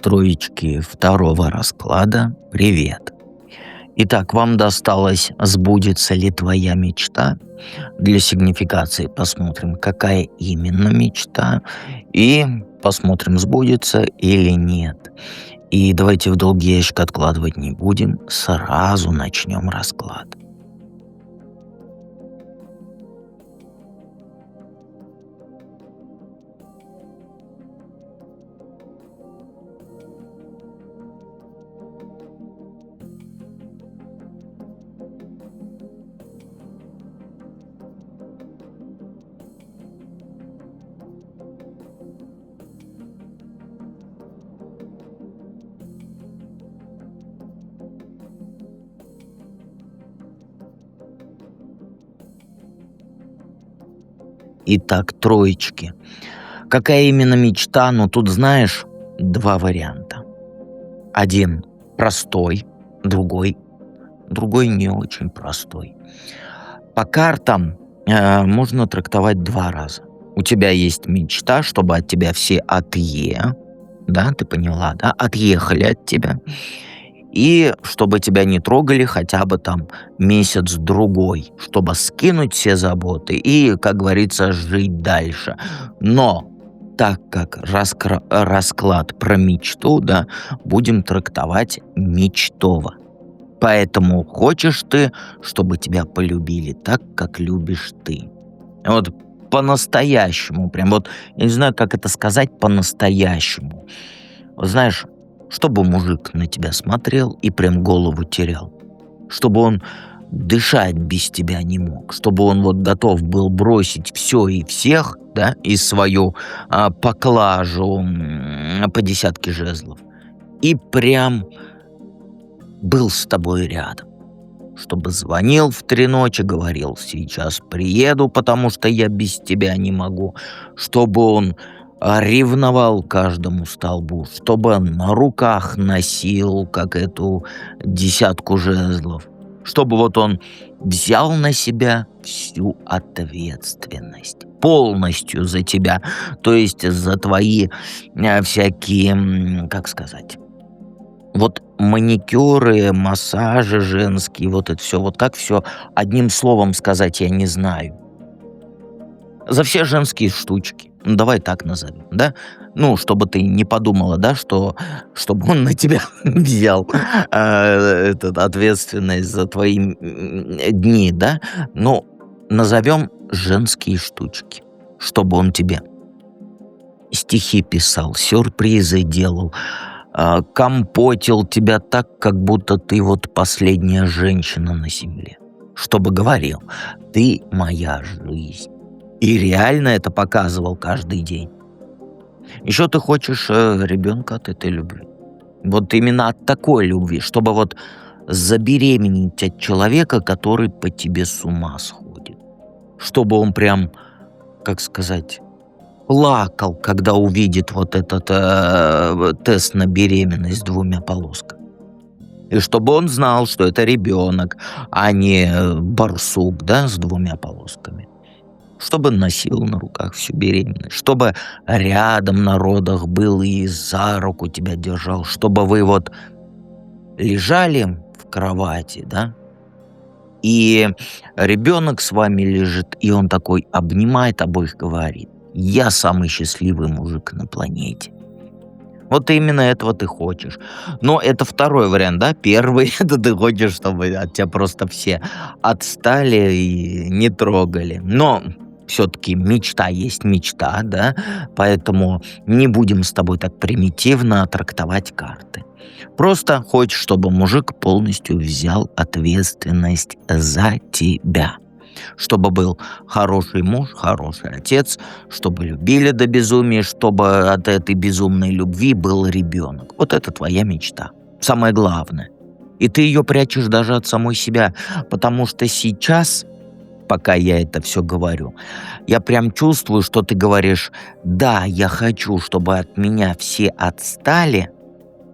Троечки второго расклада, привет. Итак, вам досталось «Сбудется ли твоя мечта?». Для сигнификации посмотрим, какая именно мечта, и посмотрим, сбудется или нет. И давайте в долгий ящик откладывать не будем, сразу начнем расклад. Итак, троечки. Какая именно мечта? Ну, тут, знаешь, два варианта. Один простой, другой не очень простой. По картам можно трактовать два раза. У тебя есть мечта, чтобы от тебя все да, ты поняла, да, отъехали от тебя, и чтобы тебя не трогали хотя бы там месяц-другой, чтобы скинуть все заботы и, как говорится, жить дальше. Но так как расклад про мечту, да, будем трактовать мечтово. Поэтому хочешь ты, чтобы тебя полюбили так, как любишь ты. Вот по-настоящему, прям вот, я не знаю, как это сказать по-настоящему. Вот знаешь, чтобы мужик на тебя смотрел и прям голову терял. Чтобы он дышать без тебя не мог. Чтобы он вот готов был бросить все и всех, да, и свою поклажу по десятке жезлов. И прям был с тобой рядом. Чтобы звонил в 3 ночи, говорил: сейчас приеду, потому что я без тебя не могу. Чтобы он ревновал каждому столбу, чтобы на руках носил, как эту десятку жезлов. Чтобы вот он взял на себя всю ответственность. Полностью за тебя. То есть за твои всякие, как сказать, вот маникюры, массажи женские, вот это все, вот как все одним словом сказать, я не знаю. За все женские штучки. Ну, давай так назовем, да? Ну, чтобы ты не подумала, да, что чтобы он на тебя взял ответственность за твои дни, да? Ну, назовем женские штучки, чтобы он тебе стихи писал, сюрпризы делал, компотил тебя так, как будто ты вот последняя женщина на земле. Чтобы говорил: ты моя жизнь. И реально это показывал каждый день. Еще ты хочешь ребенка от этой любви. Вот именно от такой любви, чтобы вот забеременеть от человека, который по тебе с ума сходит. Чтобы он прям, как сказать, плакал, когда увидит вот этот тест на беременность с 2 полосками. И чтобы он знал, что это ребенок, а не барсук, да, с 2 полосками. Чтобы носил на руках всю беременность. Чтобы рядом на родах был и за руку тебя держал. Чтобы вы вот лежали в кровати, да, и ребенок с вами лежит, и он такой обнимает обоих, говорит: я самый счастливый мужик на планете. Вот именно этого ты хочешь. Но это второй вариант, да? Первый — это ты хочешь, чтобы от тебя просто все отстали и не трогали. Но все-таки мечта есть мечта, да? Поэтому не будем с тобой так примитивно трактовать карты. Просто хочешь, чтобы мужик полностью взял ответственность за тебя. Чтобы был хороший муж, хороший отец, чтобы любили до безумия, чтобы от этой безумной любви был ребенок. Вот это твоя мечта. Самое главное. И ты ее прячешь даже от самой себя, потому что сейчас, пока я это все говорю, я прям чувствую, что ты говоришь: да, я хочу, чтобы от меня все отстали,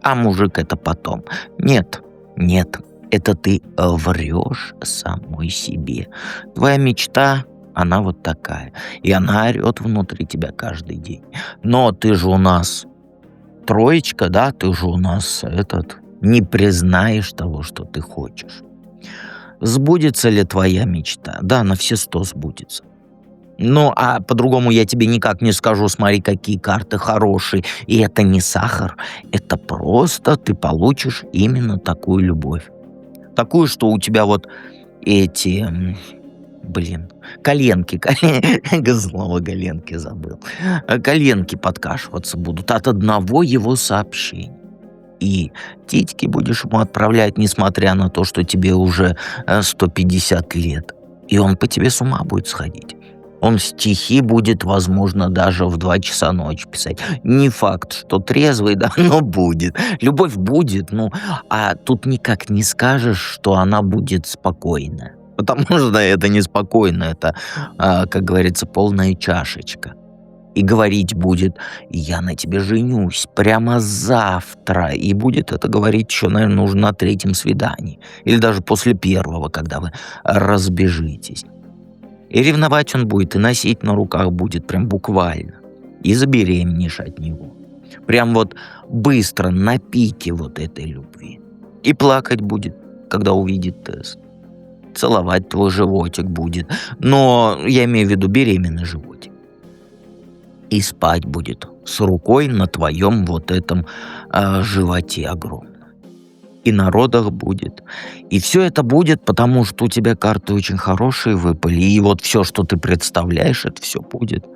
а мужик это потом. Нет, нет, это ты врешь самой себе. Твоя мечта, она вот такая. И она орет внутри тебя каждый день. Но ты же у нас троечка, да, ты же у нас не признаешь того, что ты хочешь. Сбудется ли твоя мечта? Да, на все 100 сбудется. Ну, а по-другому я тебе никак не скажу, смотри, какие карты хорошие. И это не сахар, это просто ты получишь именно такую любовь. Такую, что у тебя вот эти, блин, коленки, слово коленки забыл. Коленки подкашиваться будут от одного его сообщения. И титьки будешь ему отправлять, несмотря на то, что тебе уже 150 лет. И он по тебе с ума будет сходить. Он стихи будет, возможно, даже в 2 часа ночи писать. Не факт, что трезвый, да, но будет. Любовь будет, ну, а тут никак не скажешь, что она будет спокойная. Потому что это неспокойно, это, как говорится, полная чашечка. И говорить будет: «Я на тебе женюсь прямо завтра». И будет это говорить еще, наверное, нужно на третьем свидании. Или даже после первого, когда вы разбежитесь. И ревновать он будет, и носить на руках будет прям буквально. И забеременеешь от него. Прям вот быстро, на пике вот этой любви. И плакать будет, когда увидит тест. Целовать твой животик будет. Но я имею в виду беременный животик. И спать будет с рукой на твоем вот этом животе огромном. И на родах будет. И все это будет, потому что у тебя карты очень хорошие выпали. И вот все, что ты представляешь, это все будет.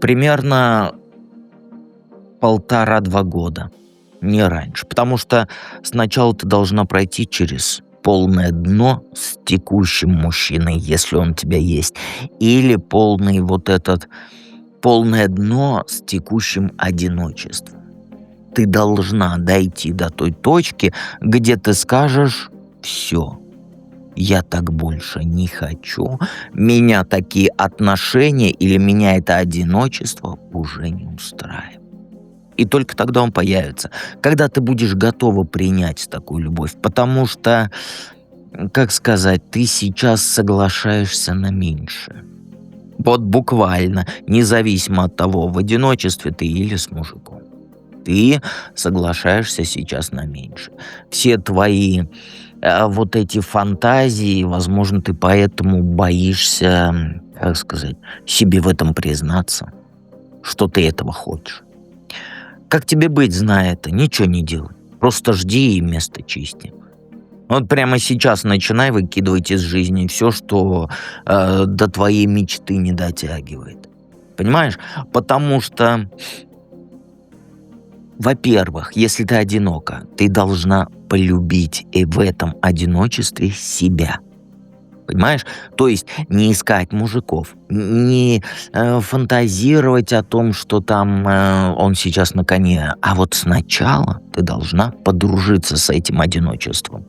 Примерно 1,5-2 года. Не раньше. Потому что сначала ты должна пройти через полное дно с текущим мужчиной, если он у тебя есть. Или полное дно с текущим одиночеством. Ты должна дойти до той точки, где ты скажешь: «Все, я так больше не хочу, меня такие отношения или меня это одиночество уже не устраивает». И только тогда он появится, когда ты будешь готова принять такую любовь. Потому что, как сказать, ты сейчас соглашаешься на меньшее. Вот буквально, независимо от того, в одиночестве ты или с мужиком. Ты соглашаешься сейчас на меньше. Все твои вот эти фантазии, возможно, ты поэтому боишься, как сказать, себе в этом признаться, что ты этого хочешь. Как тебе быть, зная это? Ничего не делай. Просто жди и место чисти. Вот прямо сейчас начинай выкидывать из жизни все, что до твоей мечты не дотягивает. Понимаешь? Потому что, во-первых, если ты одинока, ты должна полюбить и в этом одиночестве себя. Понимаешь? То есть не искать мужиков, не фантазировать о том, что там он сейчас на коне. А вот сначала ты должна подружиться с этим одиночеством.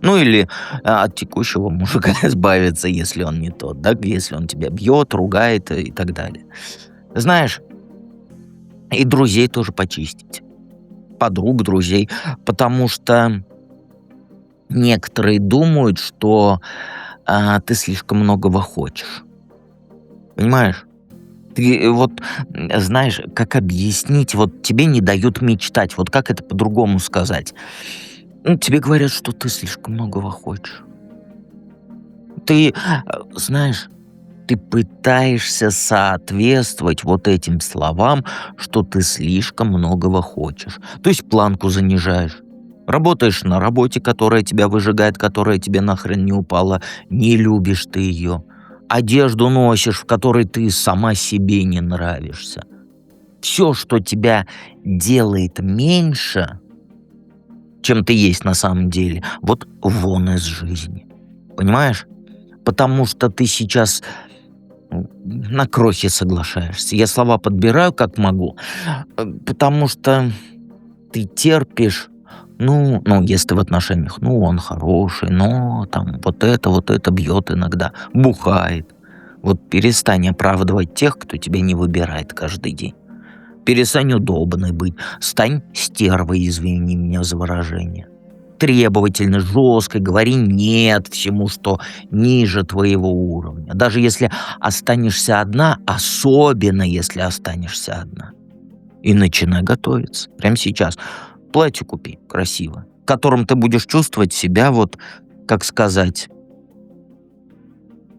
Ну или от текущего мужика избавиться, если он не тот, да, если он тебя бьет, ругает и так далее. Знаешь, и друзей тоже почистить. Подруг, друзей. Потому что некоторые думают, что ты слишком многого хочешь. Понимаешь? Ты вот знаешь, как объяснить, вот тебе не дают мечтать. Вот как это по-другому сказать? Ну, тебе говорят, что ты слишком многого хочешь. Ты, знаешь, ты пытаешься соответствовать вот этим словам, что ты слишком многого хочешь. То есть планку занижаешь. Работаешь на работе, которая тебя выжигает, которая тебе нахрен не упала. Не любишь ты ее. Одежду носишь, в которой ты сама себе не нравишься. Все, что тебя делает меньше, чем ты есть на самом деле, вот вон из жизни. Понимаешь? Потому что ты сейчас на крохи соглашаешься. Я слова подбираю как могу, потому что ты терпишь, если ты в отношениях, он хороший, но там вот это бьет иногда, бухает. Вот перестань оправдывать тех, кто тебя не выбирает каждый день. Перестань удобной быть, стань стервой, извини меня за выражение. Требовательно, жестко говори «нет» всему, что ниже твоего уровня. Даже если останешься одна, особенно если останешься одна. и начинай готовиться. Прямо сейчас. Платье купи красиво, в котором ты будешь чувствовать себя, вот, как сказать,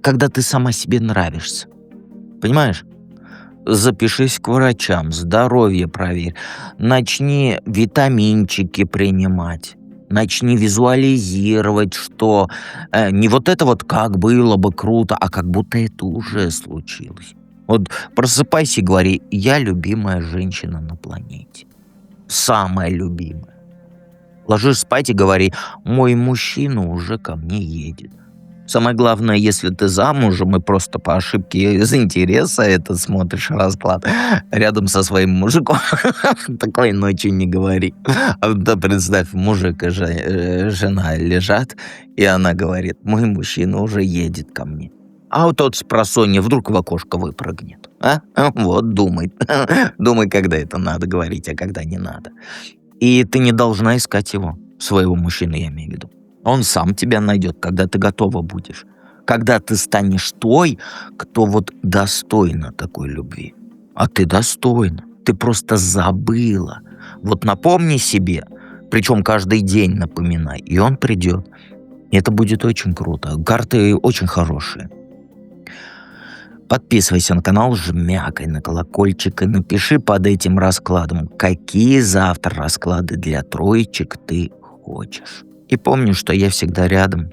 когда ты сама себе нравишься. Понимаешь? Запишись к врачам, здоровье проверь, начни витаминчики принимать, начни визуализировать, что не вот это вот как было бы круто, а как будто это уже случилось. Вот просыпайся и говори: я любимая женщина на планете, самая любимая. Ложишь спать и говори: мой мужчина уже ко мне едет. Самое главное, если ты замужем и просто по ошибке из интереса это смотришь расклад рядом со своим мужиком, такой ночью не говори. А да представь, мужик и жена лежат, и она говорит: мой мужчина уже едет ко мне. А вот тот спросонья вдруг в окошко выпрыгнет. Вот думай. Думай, когда это надо говорить, а когда не надо. И ты не должна искать его, своего мужчину, я имею в виду. Он сам тебя найдет, когда ты готова будешь. Когда ты станешь той, кто вот достойна такой любви. А ты достойна. Ты просто забыла. Вот напомни себе, причем каждый день напоминай, и он придет. И это будет очень круто. Карты очень хорошие. Подписывайся на канал, жмякай на колокольчик и напиши под этим раскладом, какие завтра расклады для троечек ты хочешь. И помни, что я всегда рядом.